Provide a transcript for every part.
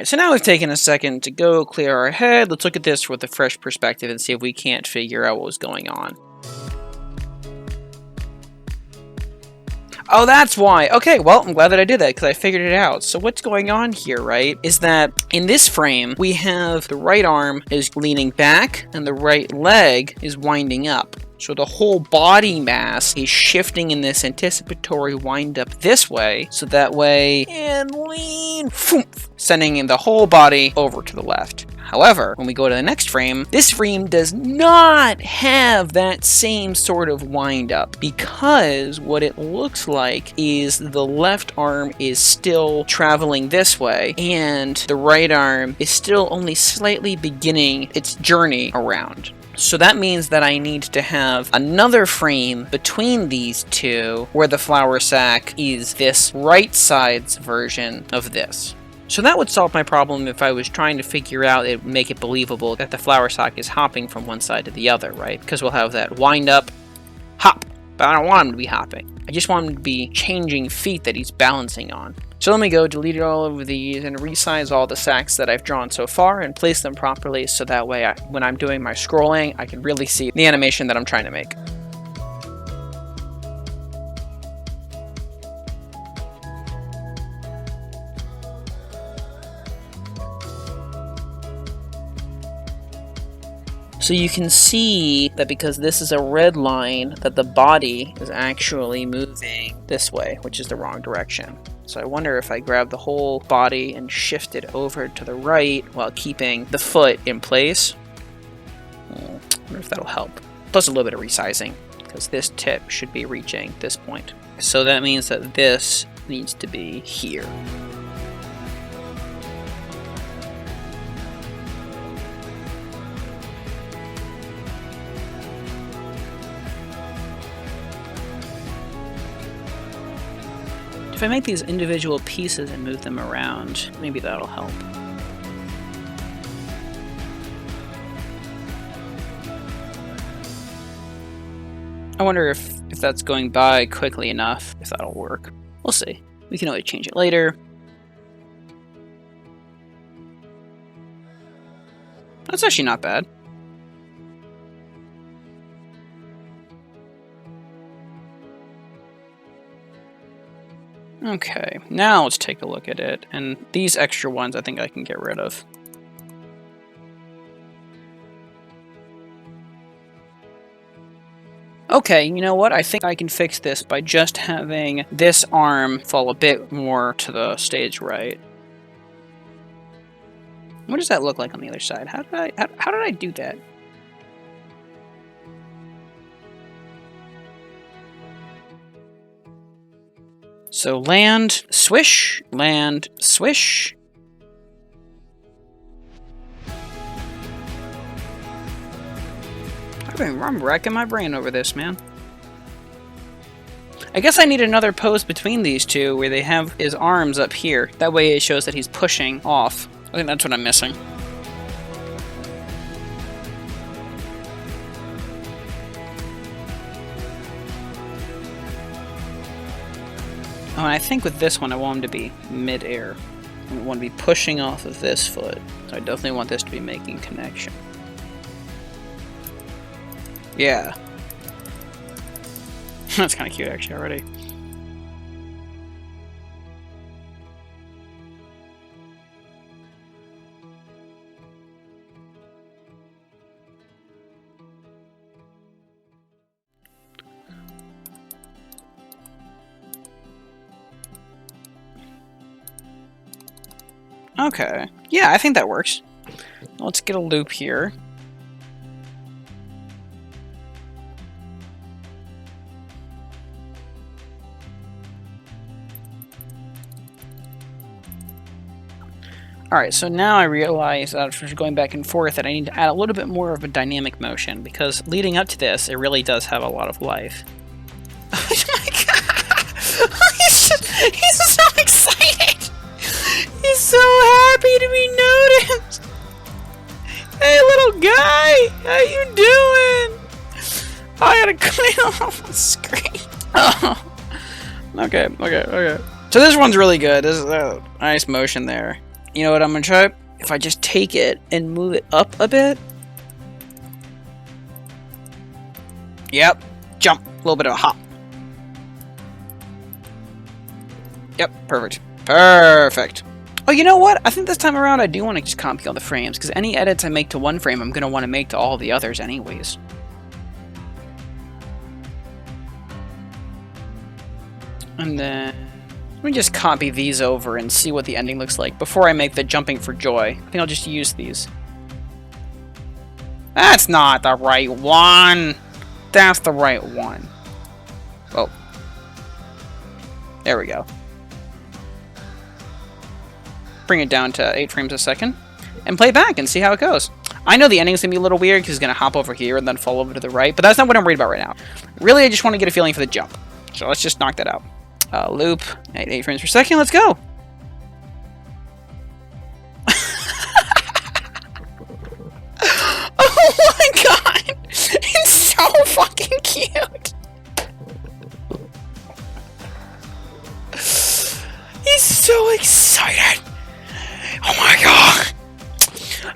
Alright, so now we've taken a second to go clear our head. Let's look at this with a fresh perspective and see if we can't figure out what was going on. Oh, that's why. Okay, well, I'm glad that I did that because I figured it out. So what's going on here, right, is that in this frame, we have the right arm is leaning back and the right leg is winding up. So the whole body mass is shifting in this anticipatory wind up this way, so that way, and lean, sending the whole body over to the left. However, when we go to the next frame, this frame does not have that same sort of wind up, because what it looks like is the left arm is still traveling this way, and the right arm is still only slightly beginning its journey around. So that means that I need to have another frame between these two where the flour sack is this right side's version of this. So that would solve my problem if I was trying to figure out it, make it believable that the flour sack is hopping from one side to the other, right? Because we'll have that wind up, hop, but I don't want him to be hopping. I just want him to be changing feet that he's balancing on. So let me go delete all of these and resize all the sacks that I've drawn so far and place them properly so that way when I'm doing my scrolling, I can really see the animation that I'm trying to make. So you can see that because this is a red line, that the body is actually moving this way, which is the wrong direction. So I wonder if I grab the whole body and shift it over to the right while keeping the foot in place. I wonder if that'll help. Plus a little bit of resizing, because this tip should be reaching this point. So that means that this needs to be here. If I make these individual pieces and move them around, maybe that'll help. I wonder if that's going by quickly enough, if that'll work. We'll see. We can always change it later. That's actually not bad. Okay, now let's take a look at it, and these extra ones I think I can get rid of. Okay, you know what? I think I can fix this by just having this arm fall a bit more to the stage right. What does that look like on the other side? How did I do that? So land, swish, land, swish. I'm wrecking my brain over this, man. I guess I need another pose between these two where they have his arms up here. That way it shows that he's pushing off. I think that's what I'm missing. Oh, and I think with this one, I want him to be mid-air. I want to be pushing off of this foot. So I definitely want this to be making connection. Yeah. That's kind of cute, actually, already. Okay. Yeah, I think that works. Let's get a loop here. Alright, so now I realize, after going back and forth, that I need to add a little bit more of a dynamic motion, because leading up to this, it really does have a lot of life. Oh my god! He's so excited! He's so happy to be noticed! Hey, little guy! How you doing? I gotta clean off the screen. Oh. Okay. So this one's really good. This is a nice motion there. You know what I'm gonna try? If I just take it and move it up a bit. Yep. Jump. A little bit of a hop. Yep. Perfect. Perfect. Oh, you know what? I think this time around I do want to just copy all the frames, because any edits I make to one frame, I'm going to want to make to all the others anyways. And then let me just copy these over and see what the ending looks like before I make the jumping for joy. I think I'll just use these. That's not the right one. That's the right one. Oh. There we go. Bring it down to 8 frames a second, and play back and see how it goes. I know the ending's going to be a little weird because it's going to hop over here and then fall over to the right, but that's not what I'm worried about right now. Really, I just want to get a feeling for the jump. So let's just knock that out. Loop at 8 frames per second. Let's go. Oh my god! It's so fucking cute! He's so excited! Oh my god!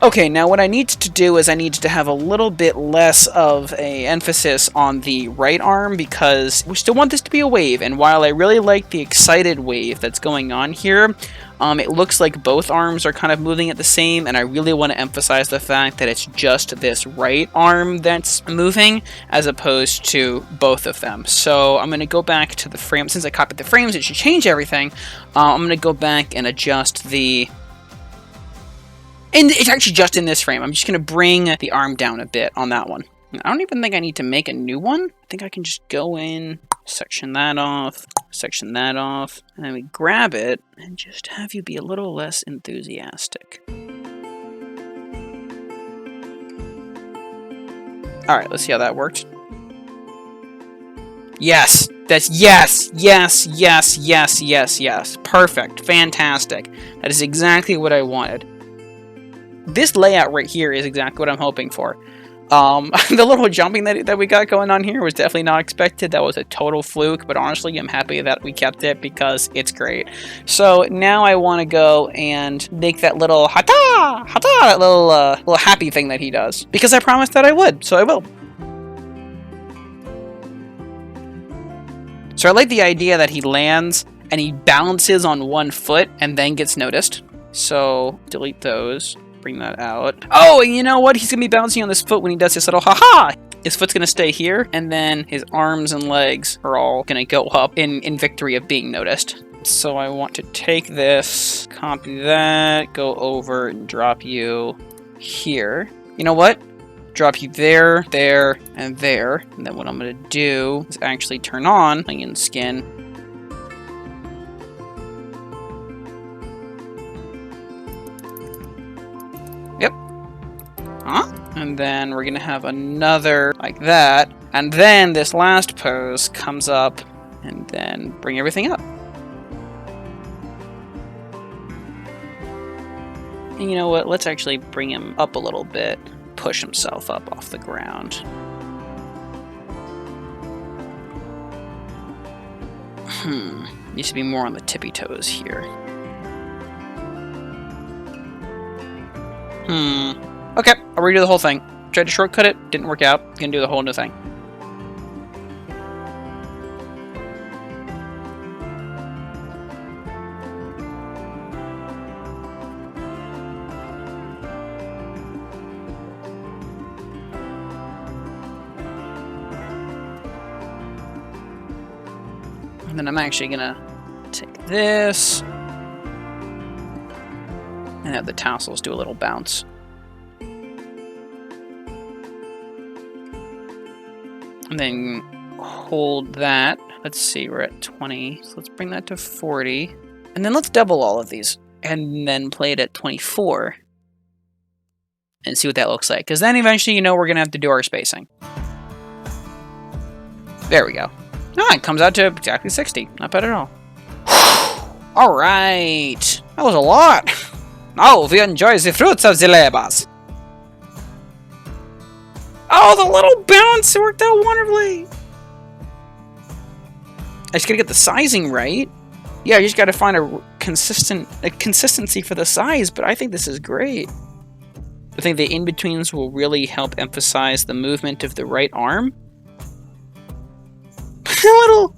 Okay, now what I need to do is I need to have a little bit less of an emphasis on the right arm, because we still want this to be a wave, and while I really like the excited wave that's going on here, it looks like both arms are kind of moving at the same, and I really want to emphasize the fact that it's just this right arm that's moving, as opposed to both of them. So I'm going to go back to the frame. Since I copied the frames, it should change everything. I'm going to go back and adjust the... And it's actually just in this frame. I'm just going to bring the arm down a bit on that one. I don't even think I need to make a new one. I think I can just go in, section that off, and then we grab it and just have you be a little less enthusiastic. Alright, let's see how that worked. Yes! That's yes! Yes, yes, yes, yes, yes. Perfect. Fantastic. That is exactly what I wanted. This layout right here is exactly what I'm hoping for. The little jumping that we got going on here was definitely not expected. That was a total fluke, but honestly, I'm happy that we kept it because it's great. So now I want to go and make that little hata, hata, that little happy thing that he does, because I promised that I would, so I will. So I like the idea that he lands and he balances on one foot and then gets noticed. So delete those. Bring that out. Oh, and you know what? He's going to be bouncing on this foot when he does this little haha. His foot's going to stay here, and then his arms and legs are all going to go up in victory of being noticed. So I want to take this, copy that, go over and drop you here. You know what? Drop you there, there, and there. And then what I'm going to do is actually turn on onion skin. Yep. Huh? And then we're gonna have another like that. And then this last pose comes up and then bring everything up. And you know what? Let's actually bring him up a little bit. Push himself up off the ground. Needs to be more on the tippy toes here. Okay, I'll redo the whole thing. Tried to shortcut it, didn't work out. Gonna do the whole new thing. And then I'm actually gonna take this and have the tassels do a little bounce. And then hold that. Let's see, we're at 20. So let's bring that to 40. And then let's double all of these. And then play it at 24. And see what that looks like. Because then eventually, you know, we're going to have to do our spacing. There we go. Ah, it comes out to exactly 60. Not bad at all. Alright. That was a lot. Now we enjoy the fruits of the labors. Oh, the little bounce! It worked out wonderfully! I just gotta get the sizing right. Yeah, you just gotta find a consistency for the size, but I think this is great. I think the in-betweens will really help emphasize the movement of the right arm. A little,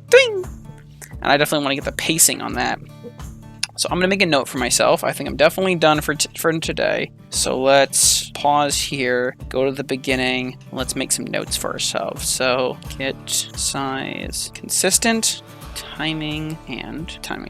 ding! And I definitely want to get the pacing on that. So I'm going to make a note for myself. I think I'm definitely done for today. So let's pause here, go to the beginning. Let's make some notes for ourselves. So get size consistent, timing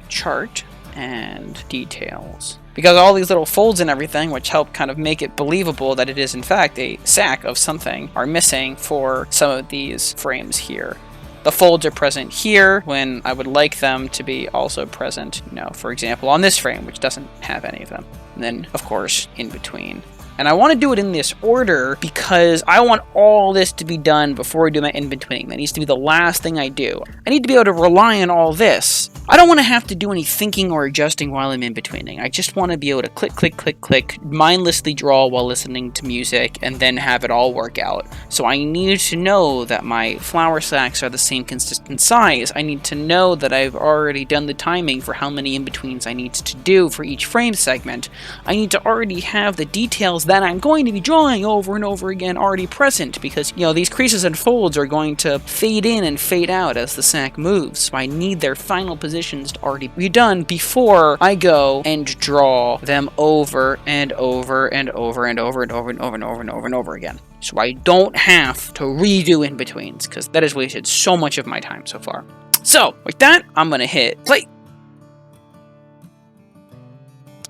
chart, and details. Because all these little folds and everything, which help kind of make it believable that it is in fact a sack of something, are missing for some of these frames here. The folds are present here when I would like them to be also present, for example, on this frame, which doesn't have any of them. And then, of course, in between. And I want to do it in this order because I want all this to be done before I do my in-between. That needs to be the last thing I do. I need to be able to rely on all this. I don't want to have to do any thinking or adjusting while I'm in-betweening. I just want to be able to click, click, click, click, mindlessly draw while listening to music, and then have it all work out. So I need to know that my flower sacks are the same consistent size. I need to know that I've already done the timing for how many in-betweens I need to do for each frame segment. I need to already have the details that I'm going to be drawing over and over again already present, because, these creases and folds are going to fade in and fade out as the sack moves, so I need their final positions to already be done before I go and draw them over and over and over and over and over and over and over and over and over again. So I don't have to redo in-betweens, because that has wasted so much of my time so far. So, with that, I'm going to hit play.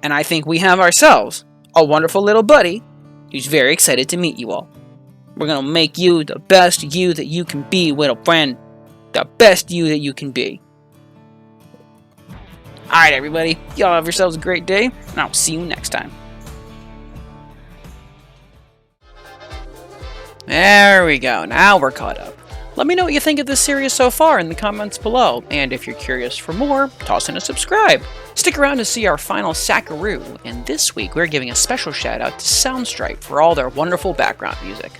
And I think we have ourselves a wonderful little buddy who's very excited to meet you all. We're going to make you the best you that you can be, little friend. The best you that you can be. Alright, everybody. Y'all have yourselves a great day, and I'll see you next time. There we go. Now we're caught up. Let me know what you think of this series so far in the comments below, and if you're curious for more, toss in a subscribe. Stick around to see our final Sackaroo, and this week we're giving a special shout out to Soundstripe for all their wonderful background music.